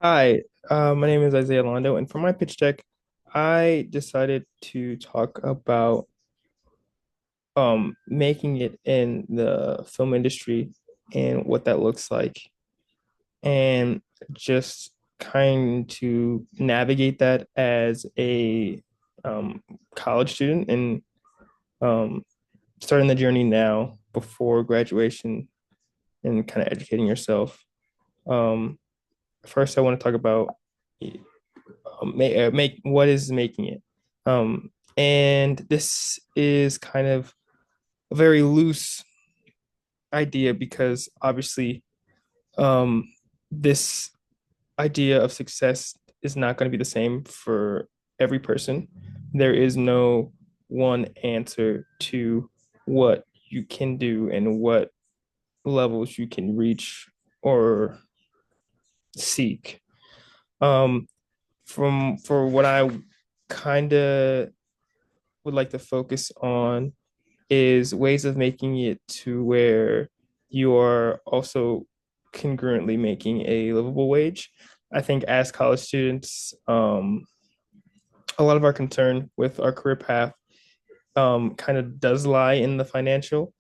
Hi, my name is Isaiah Londo, and for my pitch deck, I decided to talk about making it in the film industry and what that looks like, and just kind to navigate that as a college student and um, starting the journey now before graduation and kind of educating yourself. Um, First, I want to talk about make what is making it. And this is kind of a very loose idea because obviously um, this idea of success is not going to be the same for every person. There is no one answer to what you can do and what levels you can reach or seek. Um, from for what I kind of would like to focus on is ways of making it to where you are also congruently making a livable wage. I think as college students, a lot of our concern with our career path kind of does lie in the financial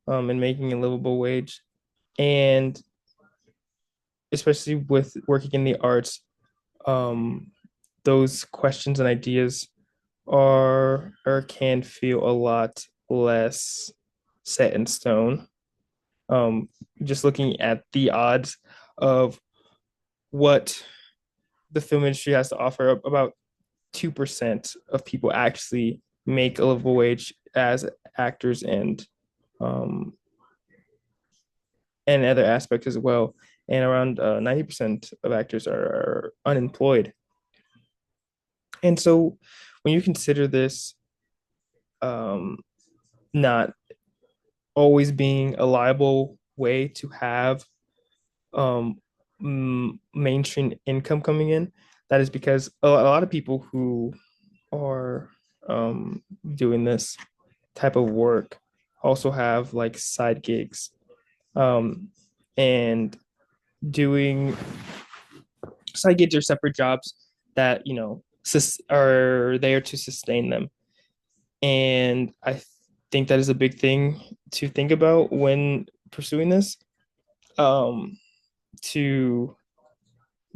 and making a livable wage. And especially with working in the arts, um, those questions and ideas are or can feel a lot less set in stone. Um, just looking at the odds of what the film industry has to offer, about 2% of people actually make a livable wage as actors um, and other aspects as well. And around 90% of actors are unemployed. And so when you consider this um, not always being a liable way to have mainstream income coming in, that is because a lot of people who are doing this type of work also have like side gigs um, and doing side gigs or separate jobs that are there to sustain them. And I think that is a big thing to think about when pursuing this. Um, to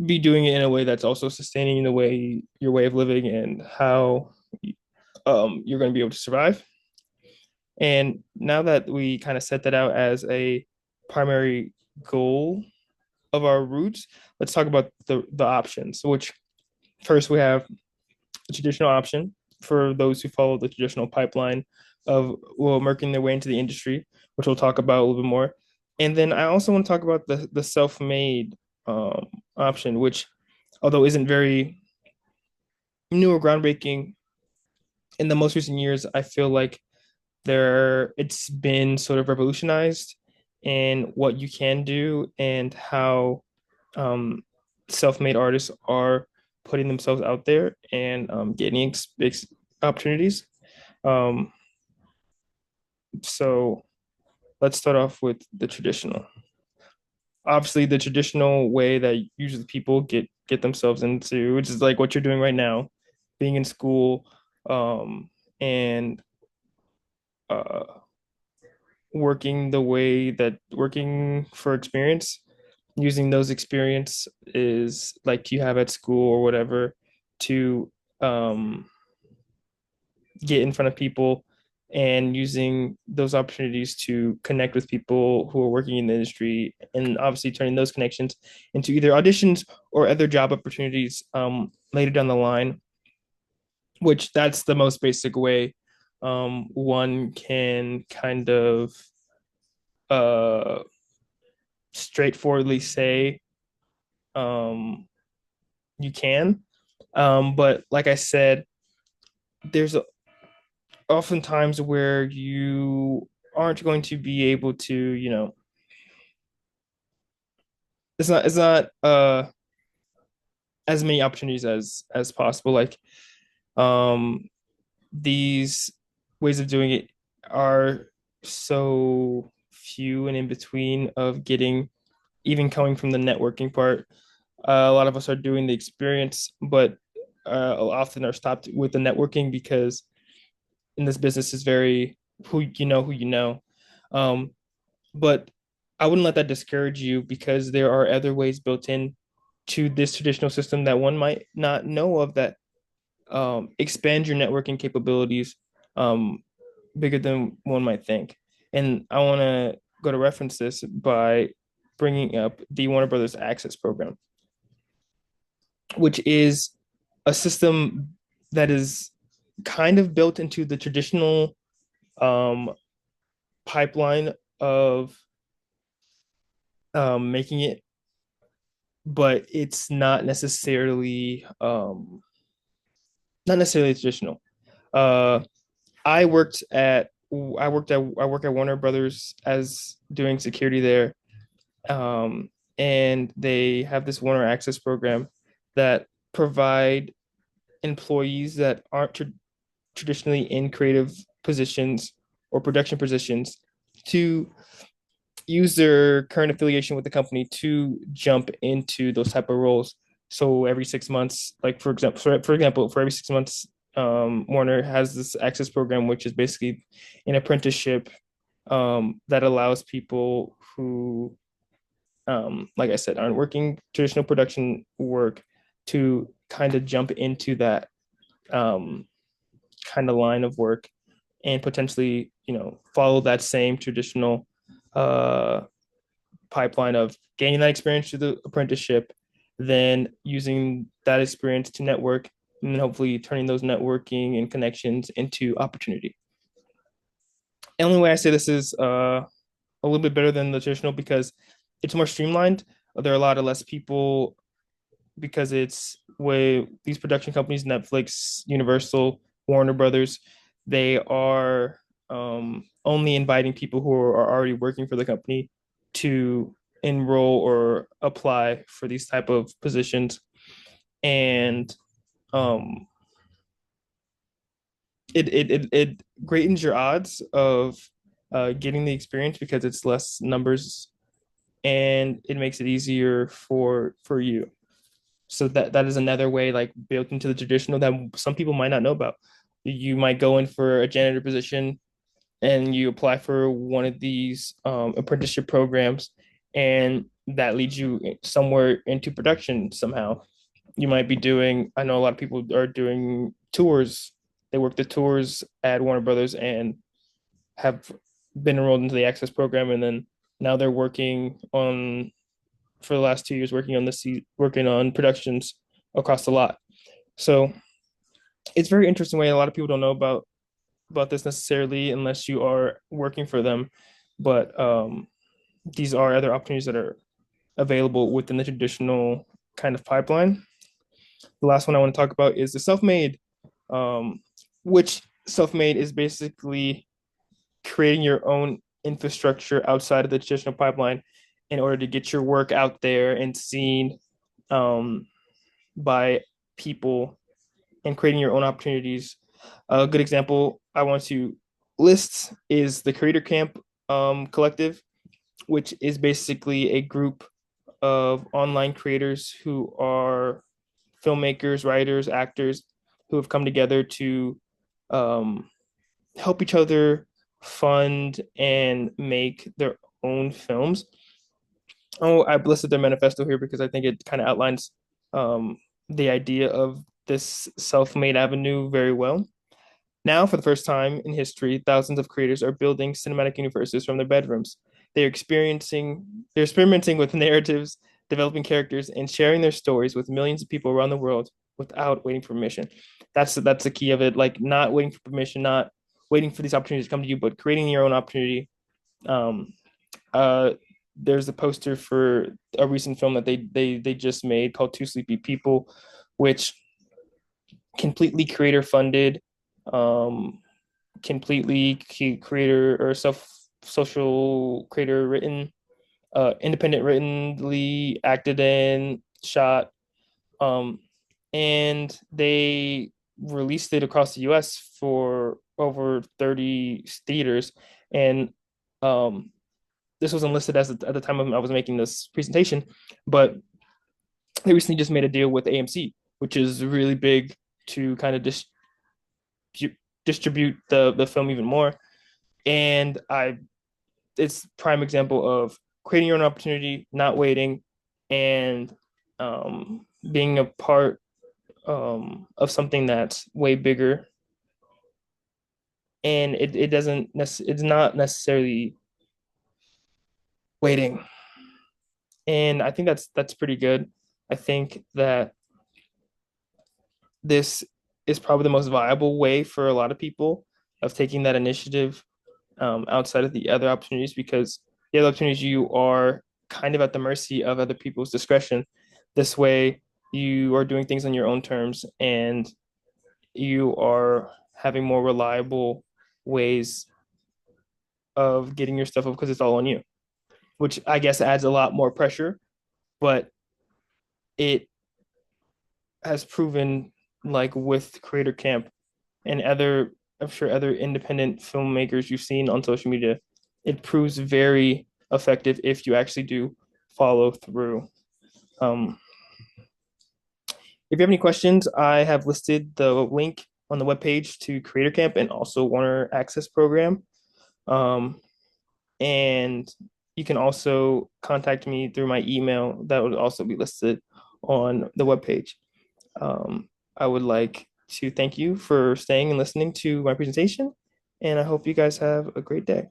be doing it in a way that's also sustaining the way your way of living and how you're going to be able to survive. And now that we kind of set that out as a primary goal of our roots, let's talk about the options. Which first we have the traditional option for those who follow the traditional pipeline of well working their way into the industry, which we'll talk about a little bit more. And then I also want to talk about the self-made option, which although isn't very new or groundbreaking in the most recent years, I feel like it's been sort of revolutionized in what you can do and how um, self-made artists are putting themselves out there and getting opportunities. Um, so let's start off with the traditional. Obviously, the traditional way that usually people get themselves into, which is like what you're doing right now, being in school, and uh, working for experience, using those experience is like you have at school or whatever to um, get in front of people and using those opportunities to connect with people who are working in the industry and obviously turning those connections into either auditions or other job opportunities later down the line, which that's the most basic way one can kind of uh, straightforwardly say um, you can. But like I said, there's oftentimes where you aren't going to be able to, it's not as many opportunities as possible. Like um these ways of doing it are so few and in between of getting even coming from the networking part. A lot of us are doing the experience, but often are stopped with the networking because in this business is very who you know. Um, but I wouldn't let that discourage you because there are other ways built in to this traditional system that one might not know of that expand your networking capabilities um, bigger than one might think. And I want to go to reference this by bringing up the Warner Brothers Access Program, which is a system that is kind of built into the traditional um, pipeline of making it, but it's not necessarily traditional. Uh, I work at Warner Brothers as doing security there, um, and they have this Warner Access program that provide employees that aren't traditionally in creative positions or production positions to use their current affiliation with the company to jump into those type of roles. So every 6 months, like for example, for every 6 months, Warner has this access program, which is basically an apprenticeship that allows people who, like I said, aren't working traditional production work to kind of jump into that um, kind of line of work and potentially, follow that same traditional uh, pipeline of gaining that experience through the apprenticeship, then using that experience to network, and then hopefully turning those networking and connections into opportunity. The only way I say this is a little bit better than the traditional because it's more streamlined. There are a lot of less people because it's way these production companies, Netflix, Universal, Warner Brothers, they are only inviting people who are already working for the company to enroll or apply for these type of positions, and um, it greatens your odds of getting the experience because it's less numbers and it makes it easier for you. So that is another way like built into the traditional that some people might not know about. You might go in for a janitor position and you apply for one of these apprenticeship programs, and that leads you somewhere into production somehow. You might be doing, I know a lot of people are doing tours. They work the tours at Warner Brothers and have been enrolled into the access program, and then now they're working on for the last 2 years working on productions across the lot. So it's very interesting way. A lot of people don't know about this necessarily unless you are working for them, but these are other opportunities that are available within the traditional kind of pipeline. The last one I want to talk about is the self-made, um, which self-made is basically creating your own infrastructure outside of the traditional pipeline in order to get your work out there and seen um, by people and creating your own opportunities. A good example I want to list is the Creator Camp Collective, which is basically a group of online creators who are filmmakers, writers, actors who have come together to um, help each other fund and make their own films. Oh, I've listed their manifesto here because I think it kind of outlines um, the idea of this self-made avenue very well. Now, for the first time in history, thousands of creators are building cinematic universes from their bedrooms. They're experimenting with narratives, developing characters, and sharing their stories with millions of people around the world without waiting for permission. That's the key of it. Like not waiting for permission, not waiting for these opportunities to come to you, but creating your own opportunity. Um, uh, there's a poster for a recent film that they just made called Two Sleepy People, which completely creator funded, um, completely creator or social creator written, independent writtenly acted in, shot, um, and they released it across the U.S. for over 30 theaters, and this wasn't listed as at the time I was making this presentation, but they recently just made a deal with AMC, which is really big to kind of distribute the film even more. And I it's prime example of creating your own opportunity, not waiting, and being a part of something that's way bigger. And it doesn't it's not necessarily waiting. And I think that's pretty good. I think that this is probably the most viable way for a lot of people of taking that initiative outside of the other opportunities, because the other opportunities you are kind of at the mercy of other people's discretion. This way, you are doing things on your own terms and you are having more reliable ways of getting your stuff up because it's all on you, which I guess adds a lot more pressure, but it has proven, like with Creator Camp and other, I'm sure other independent filmmakers you've seen on social media, it proves very effective if you actually do follow through. Um, if you have any questions, I have listed the link on the webpage to Creator Camp and also Warner Access Program. Um, and you can also contact me through my email that would also be listed on the webpage. I would like to thank you for staying and listening to my presentation, and I hope you guys have a great day.